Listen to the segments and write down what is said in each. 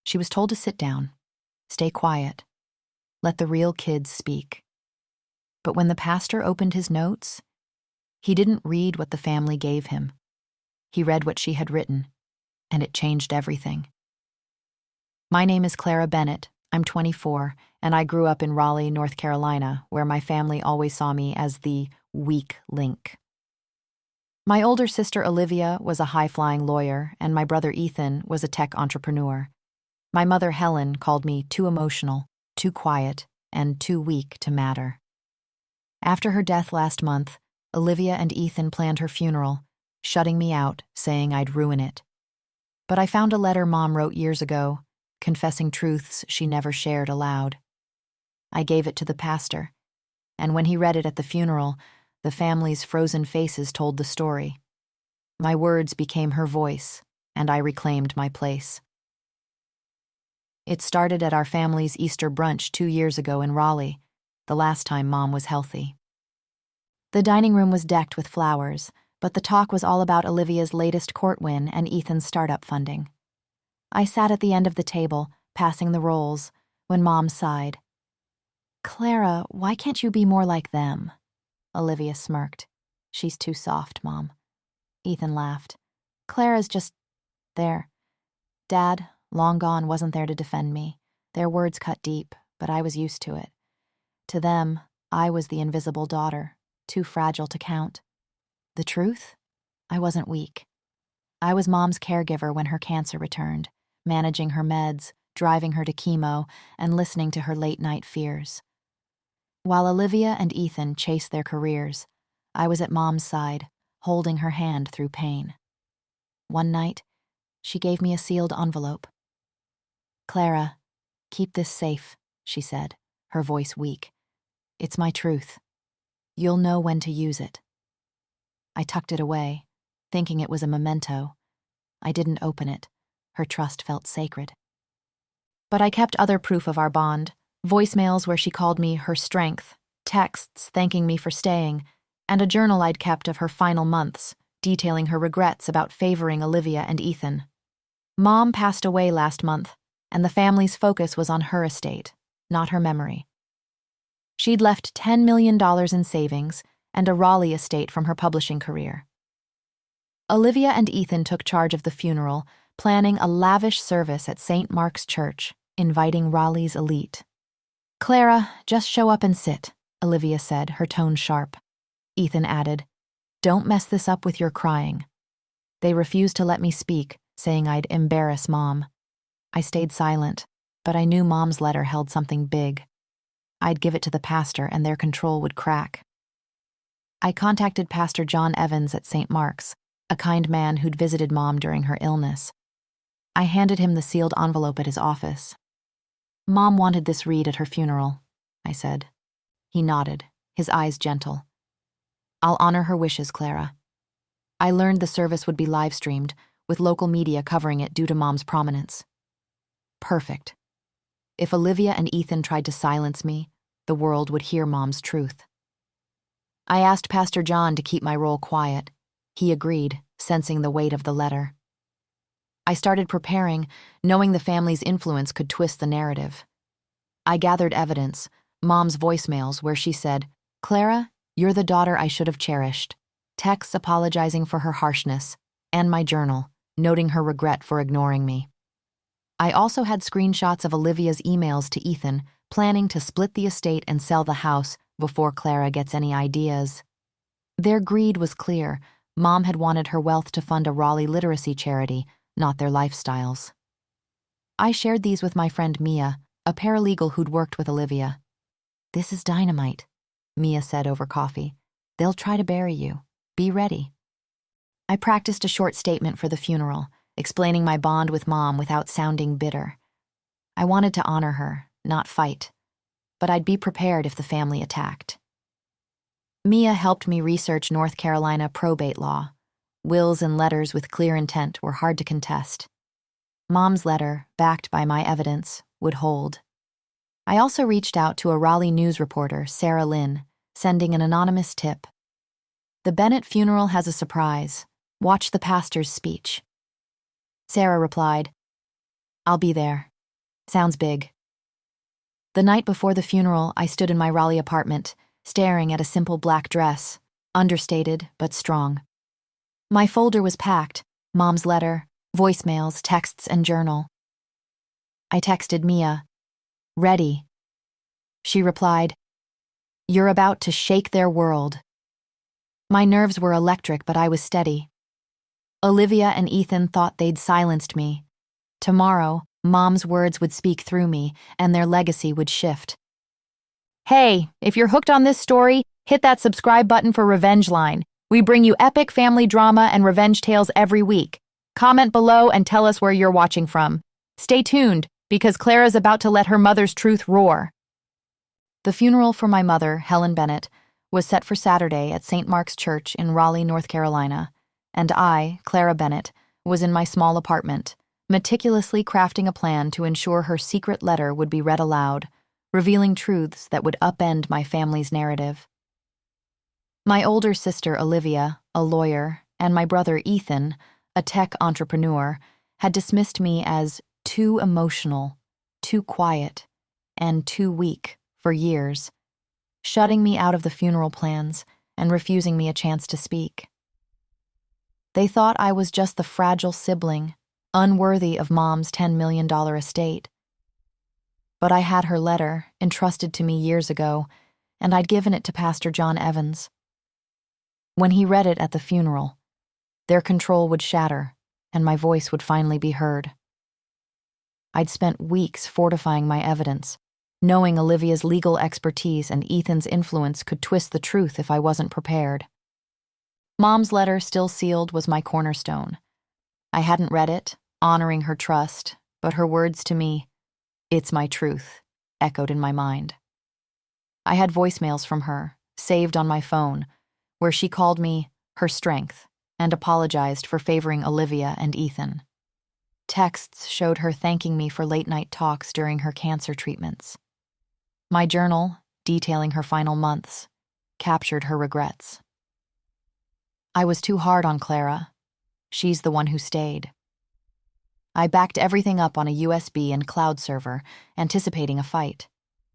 She was told to sit down, stay quiet, let the real kids speak. But when the pastor opened his notes, he didn't read what the family gave him. He read what she had written, and it changed everything. My name is Clara Bennett. I'm 24, and I grew up in Raleigh, North Carolina, where my family always saw me as the weak link. My older sister Olivia was a high-flying lawyer, and my brother Ethan was a tech entrepreneur. My mother Helen called me too emotional, too quiet, and too weak to matter. After her death last month, Olivia and Ethan planned her funeral, shutting me out, saying I'd ruin it. But I found a letter Mom wrote years ago, confessing truths she never shared aloud. I gave it to the pastor, and when he read it at the funeral, the family's frozen faces told the story. My words became her voice, and I reclaimed my place. It started at our family's Easter brunch 2 years ago in Raleigh, the last time Mom was healthy. The dining room was decked with flowers, but the talk was all about Olivia's latest court win and Ethan's startup funding. I sat at the end of the table, passing the rolls, when Mom sighed. "Clara, why can't you be more like them?" Olivia smirked. "She's too soft, Mom." Ethan laughed. "Clara's just there. Dad, long gone, wasn't there to defend me. Their words cut deep, but I was used to it. To them, I was the invisible daughter, too fragile to count. The truth? I wasn't weak. I was Mom's caregiver when her cancer returned, managing her meds, driving her to chemo, and listening to her late-night fears. While Olivia and Ethan chased their careers, I was at Mom's side, holding her hand through pain. One night, she gave me a sealed envelope. "Clara, keep this safe," she said, her voice weak. "It's my truth. You'll know when to use it." I tucked it away, thinking it was a memento. I didn't open it. Her trust felt sacred. But I kept other proof of our bond, voicemails where she called me her strength, texts thanking me for staying, and a journal I'd kept of her final months, detailing her regrets about favoring Olivia and Ethan. Mom passed away last month, and the family's focus was on her estate, not her memory. She'd left $10 million in savings and a Raleigh estate from her publishing career. Olivia and Ethan took charge of the funeral, planning a lavish service at St. Mark's Church, inviting Raleigh's elite. "Clara, just show up and sit," Olivia said, her tone sharp. Ethan added, "Don't mess this up with your crying." They refused to let me speak, saying I'd embarrass Mom. I stayed silent, but I knew Mom's letter held something big. I'd give it to the pastor and their control would crack. I contacted Pastor John Evans at St. Mark's, a kind man who'd visited Mom during her illness. I handed him the sealed envelope at his office. "Mom wanted this read at her funeral," I said. He nodded, his eyes gentle. "I'll honor her wishes, Clara." I learned the service would be live-streamed, with local media covering it due to Mom's prominence. Perfect. If Olivia and Ethan tried to silence me, the world would hear Mom's truth. I asked Pastor John to keep my role quiet. He agreed, sensing the weight of the letter. I started preparing, knowing the family's influence could twist the narrative. I gathered evidence, Mom's voicemails where she said, "Clara, you're the daughter I should have cherished," texts apologizing for her harshness, and my journal, noting her regret for ignoring me. I also had screenshots of Olivia's emails to Ethan, planning to split the estate and sell the house before Clara gets any ideas. Their greed was clear. Mom had wanted her wealth to fund a Raleigh literacy charity, not their lifestyles. I shared these with my friend Mia, a paralegal who'd worked with Olivia. "This is dynamite," Mia said over coffee. "They'll try to bury you. Be ready." I practiced a short statement for the funeral, explaining my bond with Mom without sounding bitter. I wanted to honor her, not fight, but I'd be prepared if the family attacked. Mia helped me research North Carolina probate law. Wills and letters with clear intent were hard to contest. Mom's letter, backed by my evidence, would hold. I also reached out to a Raleigh news reporter, Sarah Lynn, sending an anonymous tip. "The Bennett funeral has a surprise. Watch the pastor's speech." Sarah replied, "I'll be there. Sounds big. The night before the funeral, I stood in my Raleigh apartment, staring at a simple black dress, understated but strong. My folder was packed, Mom's letter, voicemails, texts, and journal. I texted Mia, "Ready." She replied, "You're about to shake their world." My nerves were electric, but I was steady. Olivia and Ethan thought they'd silenced me. Tomorrow, Mom's words would speak through me, and their legacy would shift. Hey, if you're hooked on this story, hit that subscribe button for Revenge Line. We bring you epic family drama and revenge tales every week. Comment below and tell us where you're watching from. Stay tuned, because Clara's about to let her mother's truth roar. The funeral for my mother, Helen Bennett, was set for Saturday at St. Mark's Church in Raleigh, North Carolina, and I, Clara Bennett, was in my small apartment, meticulously crafting a plan to ensure her secret letter would be read aloud, revealing truths that would upend my family's narrative. My older sister, Olivia, a lawyer, and my brother, Ethan, a tech entrepreneur, had dismissed me as too emotional, too quiet, and too weak for years, shutting me out of the funeral plans and refusing me a chance to speak. They thought I was just the fragile sibling, unworthy of Mom's $10 million estate. But I had her letter, entrusted to me years ago, and I'd given it to Pastor John Evans. When he read it at the funeral, their control would shatter, and my voice would finally be heard. I'd spent weeks fortifying my evidence, knowing Olivia's legal expertise and Ethan's influence could twist the truth if I wasn't prepared. Mom's letter, still sealed, was my cornerstone. I hadn't read it, honoring her trust, but her words to me, "It's my truth," echoed in my mind. I had voicemails from her, saved on my phone, where she called me her strength and apologized for favoring Olivia and Ethan. Texts showed her thanking me for late-night talks during her cancer treatments. My journal, detailing her final months, captured her regrets. I was too hard on Clara. She's the one who stayed. I backed everything up on a USB and cloud server, anticipating a fight.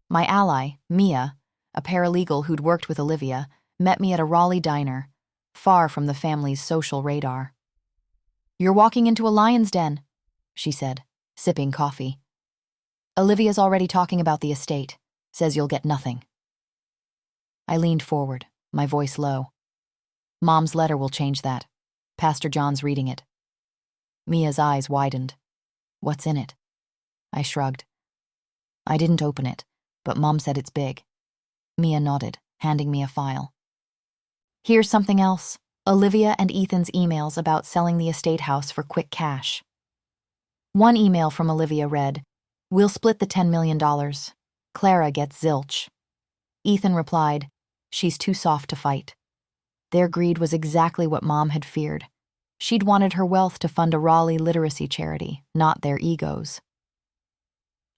My ally, Mia, a paralegal who'd worked with Olivia, met me at a Raleigh diner, far from the family's social radar. "You're walking into a lion's den," she said, sipping coffee. "Olivia's already talking about the estate, says you'll get nothing." I leaned forward, my voice low. "Mom's letter will change that. Pastor John's reading it." Mia's eyes widened. "What's in it?" I shrugged. "I didn't open it, but Mom said it's big." Mia nodded, handing me a file. "Here's something else. Olivia and Ethan's emails about selling the estate house for quick cash." One email from Olivia read, "We'll split the $10 million. Clara gets zilch." Ethan replied, "She's too soft to fight." Their greed was exactly what Mom had feared. She'd wanted her wealth to fund a Raleigh literacy charity, not their egos.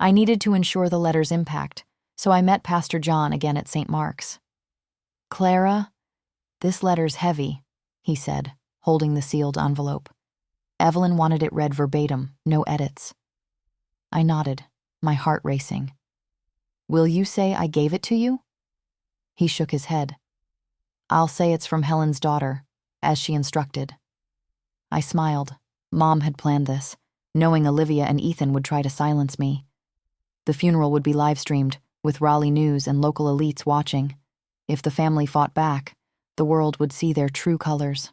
I needed to ensure the letter's impact, so I met Pastor John again at St. Mark's. "Clara, this letter's heavy," he said, holding the sealed envelope. "Evelyn wanted it read verbatim, no edits." I nodded, my heart racing. "Will you say I gave it to you?" He shook his head. "I'll say it's from Helen's daughter, as she instructed." I smiled. Mom had planned this, knowing Olivia and Ethan would try to silence me. The funeral would be live-streamed, with Raleigh news and local elites watching. If the family fought back, the world would see their true colors.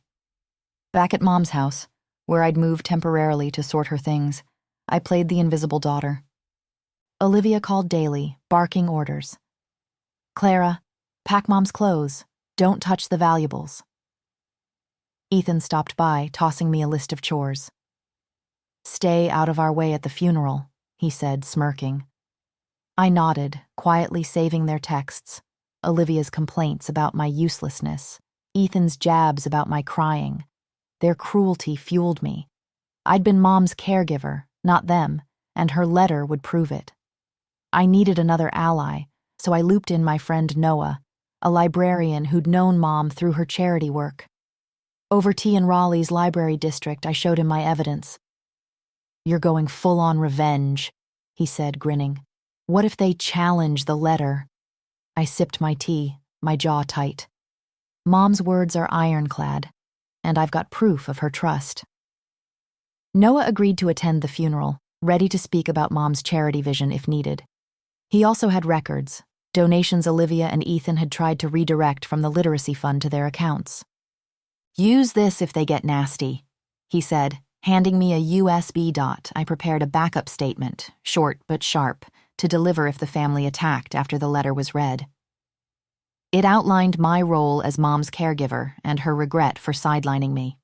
Back at Mom's house, where I'd moved temporarily to sort her things, I played the invisible daughter. Olivia called daily, barking orders. "Clara, pack Mom's clothes. Don't touch the valuables." Ethan stopped by, tossing me a list of chores. "Stay out of our way at the funeral," he said, smirking. I nodded, quietly saving their texts. Olivia's complaints about my uselessness, Ethan's jabs about my crying. Their cruelty fueled me. I'd been Mom's caregiver, not them, and her letter would prove it. I needed another ally, so I looped in my friend Noah, a librarian who'd known Mom through her charity work. Over tea in Raleigh's library district, I showed him my evidence. "You're going full-on revenge," he said, grinning. What if they challenge the letter? I sipped my tea, my jaw tight. Mom's words are ironclad, and I've got proof of her trust. Noah agreed to attend the funeral, ready to speak about Mom's charity vision if needed. He also had records, donations Olivia and Ethan had tried to redirect from the literacy fund to their accounts. Use this if they get nasty, he said, handing me a USB dot. I prepared a backup statement, short but sharp, to deliver if the family attacked after the letter was read. It outlined my role as Mom's caregiver and her regret for sidelining me.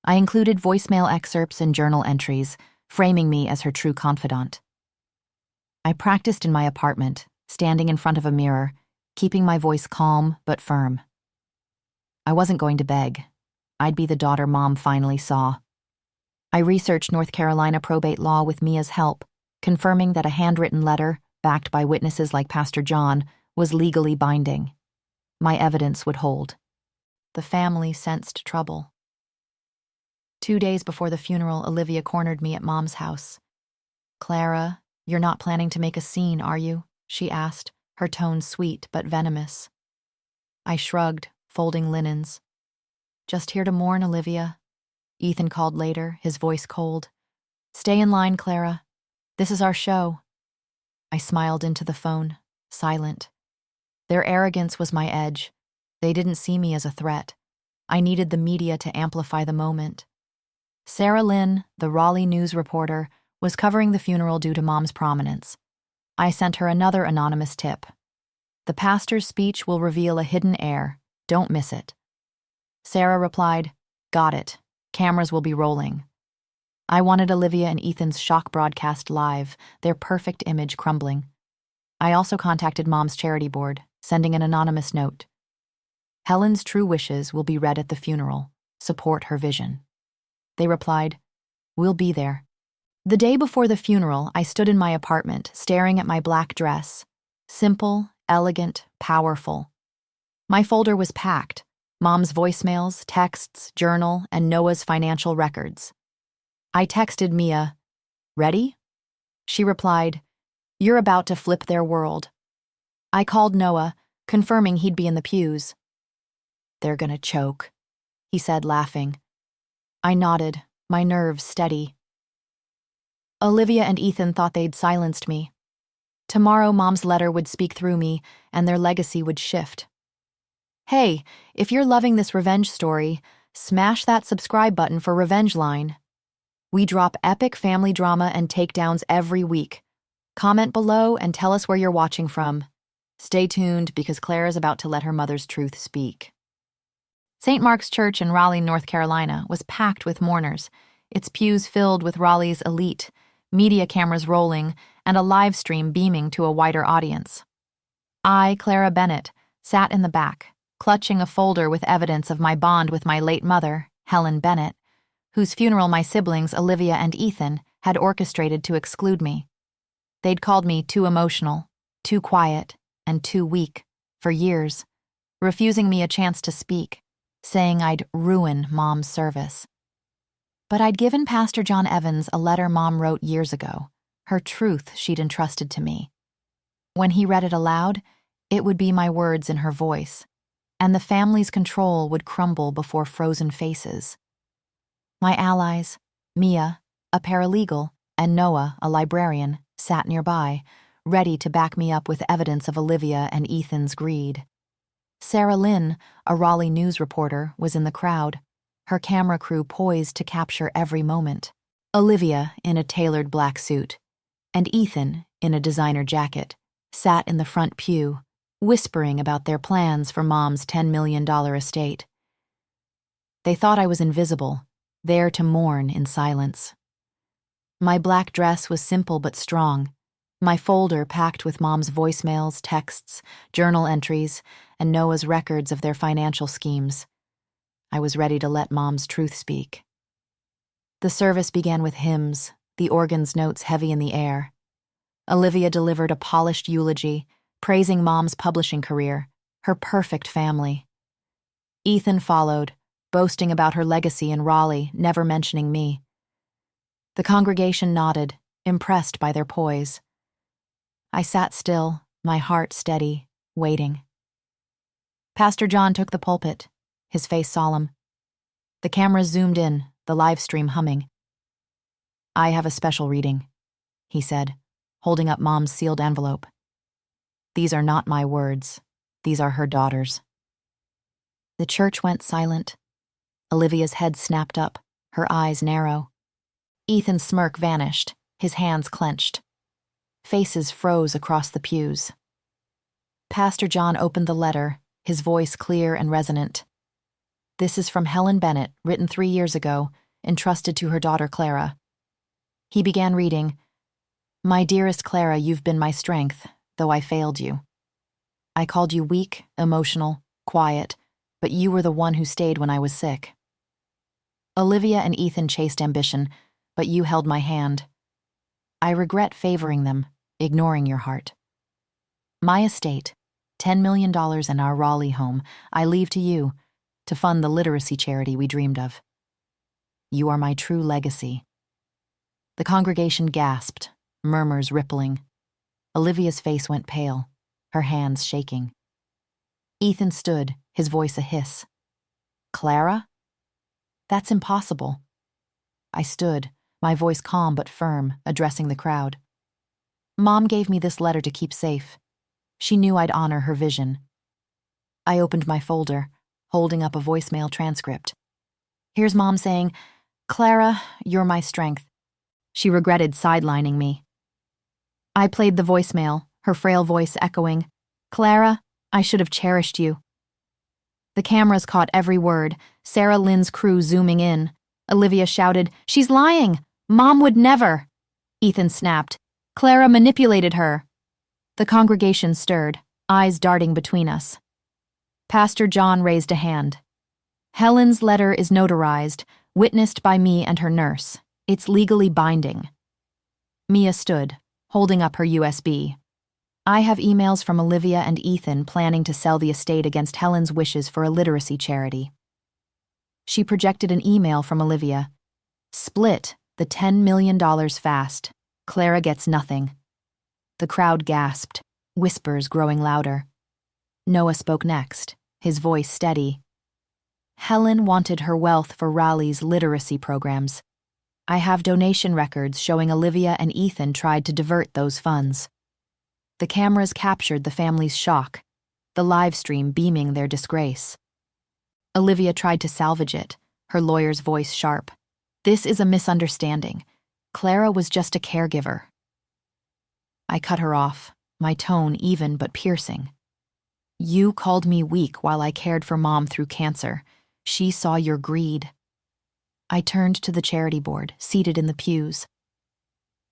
I included voicemail excerpts and journal entries, framing me as her true confidant. I practiced in my apartment, standing in front of a mirror, keeping my voice calm but firm. I wasn't going to beg. I'd be the daughter Mom finally saw. I researched North Carolina probate law with Mia's help, confirming that a handwritten letter, backed by witnesses like Pastor John, was legally binding. My evidence would hold. The family sensed trouble. 2 days before the funeral, Olivia cornered me at Mom's house. Clara, you're not planning to make a scene, are you? She asked, her tone sweet but venomous. I shrugged, folding linens. Just here to mourn, Olivia. Ethan called later, his voice cold. Stay in line, Clara. This is our show. I smiled into the phone, silent. Their arrogance was my edge. They didn't see me as a threat. I needed the media to amplify the moment. Sarah Lynn, the Raleigh news reporter, was covering the funeral due to Mom's prominence. I sent her another anonymous tip. The pastor's speech will reveal a hidden heir. Don't miss it. Sarah replied, Got it. Cameras will be rolling. I wanted Olivia and Ethan's shock broadcast live, their perfect image crumbling. I also contacted Mom's charity board, sending an anonymous note. Helen's true wishes will be read at the funeral. Support her vision. They replied, We'll be there. The day before the funeral, I stood in my apartment, staring at my black dress. Simple, elegant, powerful. My folder was packed. Mom's voicemails, texts, journal, and Noah's financial records. I texted Mia, Ready? She replied, You're about to flip their world. I called Noah, confirming he'd be in the pews. They're gonna choke, he said, laughing. I nodded, my nerves steady. Olivia and Ethan thought they'd silenced me. Tomorrow, Mom's letter would speak through me, and their legacy would shift. Hey, if you're loving this revenge story, smash that subscribe button for Revenge Line. We drop epic family drama and takedowns every week. Comment below and tell us where you're watching from. Stay tuned because Claire's about to let her mother's truth speak. St. Mark's Church in Raleigh, North Carolina, was packed with mourners, its pews filled with Raleigh's elite, media cameras rolling, and a live stream beaming to a wider audience. I, Clara Bennett, sat in the back, clutching a folder with evidence of my bond with my late mother, Helen Bennett, whose funeral my siblings, Olivia and Ethan, had orchestrated to exclude me. They'd called me too emotional, too quiet, and too weak, for years, refusing me a chance to speak, saying I'd ruin Mom's service. But I'd given Pastor John Evans a letter Mom wrote years ago, her truth she'd entrusted to me. When he read it aloud, it would be my words in her voice, and the family's control would crumble before frozen faces. My allies, Mia, a paralegal, and Noah, a librarian, sat nearby, ready to back me up with evidence of Olivia and Ethan's greed. Sarah Lynn, a Raleigh news reporter, was in the crowd, her camera crew poised to capture every moment. Olivia, in a tailored black suit, and Ethan, in a designer jacket, sat in the front pew, whispering about their plans for Mom's $10 million estate. They thought I was invisible, there to mourn in silence. My black dress was simple but strong, my folder packed with Mom's voicemails, texts, journal entries, and Noah's records of their financial schemes. I was ready to let Mom's truth speak. The service began with hymns, the organ's notes heavy in the air. Olivia delivered a polished eulogy, praising Mom's publishing career, her perfect family. Ethan followed, boasting about her legacy in Raleigh, never mentioning me. The congregation nodded, impressed by their poise. I sat still, my heart steady, waiting. Pastor John took the pulpit, his face solemn. The camera zoomed in, the live stream humming. "I have a special reading," he said, holding up Mom's sealed envelope. "These are not my words. These are her daughters." The church went silent. Olivia's head snapped up, her eyes narrow. Ethan's smirk vanished, his hands clenched. Faces froze across the pews. Pastor John opened the letter, his voice clear and resonant. "This is from Helen Bennett, written 3 years ago, entrusted to her daughter Clara." He began reading, "My dearest Clara, you've been my strength, though I failed you. I called you weak, emotional, quiet, but you were the one who stayed when I was sick. Olivia and Ethan chased ambition, but you held my hand. I regret favoring them, ignoring your heart. My estate, $10 million in our Raleigh home, I leave to you, to fund the literacy charity we dreamed of. You are my true legacy." The congregation gasped, murmurs rippling. Olivia's face went pale, her hands shaking. Ethan stood, his voice a hiss. "Clara? That's impossible." I stood, my voice calm but firm, addressing the crowd. "Mom gave me this letter to keep safe. She knew I'd honor her vision." I opened my folder, holding up a voicemail transcript. Here's Mom saying, "Clara, you're my strength." She regretted sidelining me. I played the voicemail, her frail voice echoing, "Clara, I should have cherished you." The cameras caught every word, Sarah Lynn's crew zooming in. Olivia shouted, "She's lying! Mom would never!" Ethan snapped, "Clara manipulated her." The congregation stirred, eyes darting between us. Pastor John raised a hand. "Helen's letter is notarized, witnessed by me and her nurse. It's legally binding." Mia stood, holding up her USB. "I have emails from Olivia and Ethan planning to sell the estate against Helen's wishes for a literacy charity." She projected an email from Olivia. "Split the $10 million fast. Clara gets nothing." The crowd gasped, whispers growing louder. Noah spoke next, his voice steady. "Helen wanted her wealth for Raleigh's literacy programs. I have donation records showing Olivia and Ethan tried to divert those funds." The cameras captured the family's shock, the live stream beaming their disgrace. Olivia tried to salvage it, her lawyer's voice sharp. "This is a misunderstanding. Clara was just a caregiver." I cut her off, my tone even but piercing. "You called me weak while I cared for Mom through cancer. She saw your greed." I turned to the charity board, seated in the pews.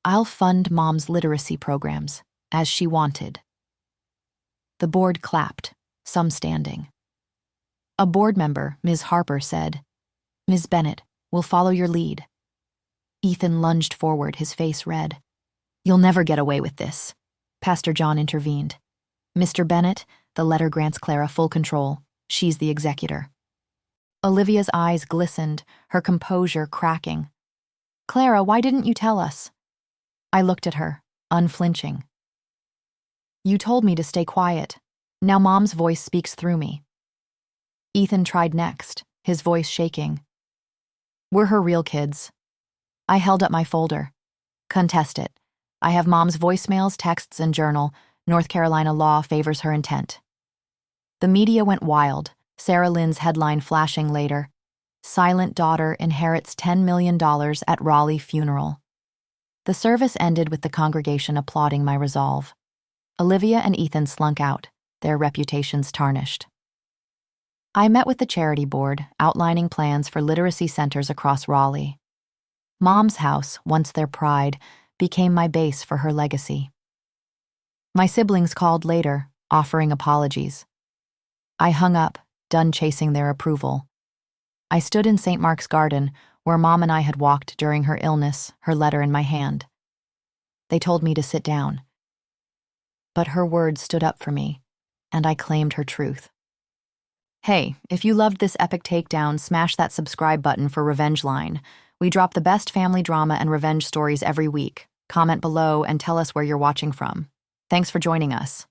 "I'll fund Mom's literacy programs, as she wanted." The board clapped, some standing. A board member, Ms. Harper, said, "Ms. Bennett, we'll follow your lead." Ethan lunged forward, his face red. "You'll never get away with this." Pastor John intervened. "Mr. Bennett, the letter grants Clara full control. She's the executor." Olivia's eyes glistened, her composure cracking. "Clara, why didn't you tell us?" I looked at her, unflinching. "You told me to stay quiet. Now Mom's voice speaks through me." Ethan tried next, his voice shaking. "We're her real kids." I held up my folder. "Contest it. I have Mom's voicemails, texts, and journal. North Carolina law favors her intent." The media went wild, Sarah Lynn's headline flashing later, "Silent Daughter Inherits $10 million at Raleigh Funeral." The service ended with the congregation applauding my resolve. Olivia and Ethan slunk out, their reputations tarnished. I met with the charity board, outlining plans for literacy centers across Raleigh. Mom's house, once their pride, became my base for her legacy. My siblings called later, offering apologies. I hung up, done chasing their approval. I stood in St. Mark's Garden, where Mom and I had walked during her illness, her letter in my hand. They told me to sit down. But her words stood up for me, and I claimed her truth. Hey, if you loved this epic takedown, smash that subscribe button for Revenge Line. We drop the best family drama and revenge stories every week. Comment below and tell us where you're watching from. Thanks for joining us.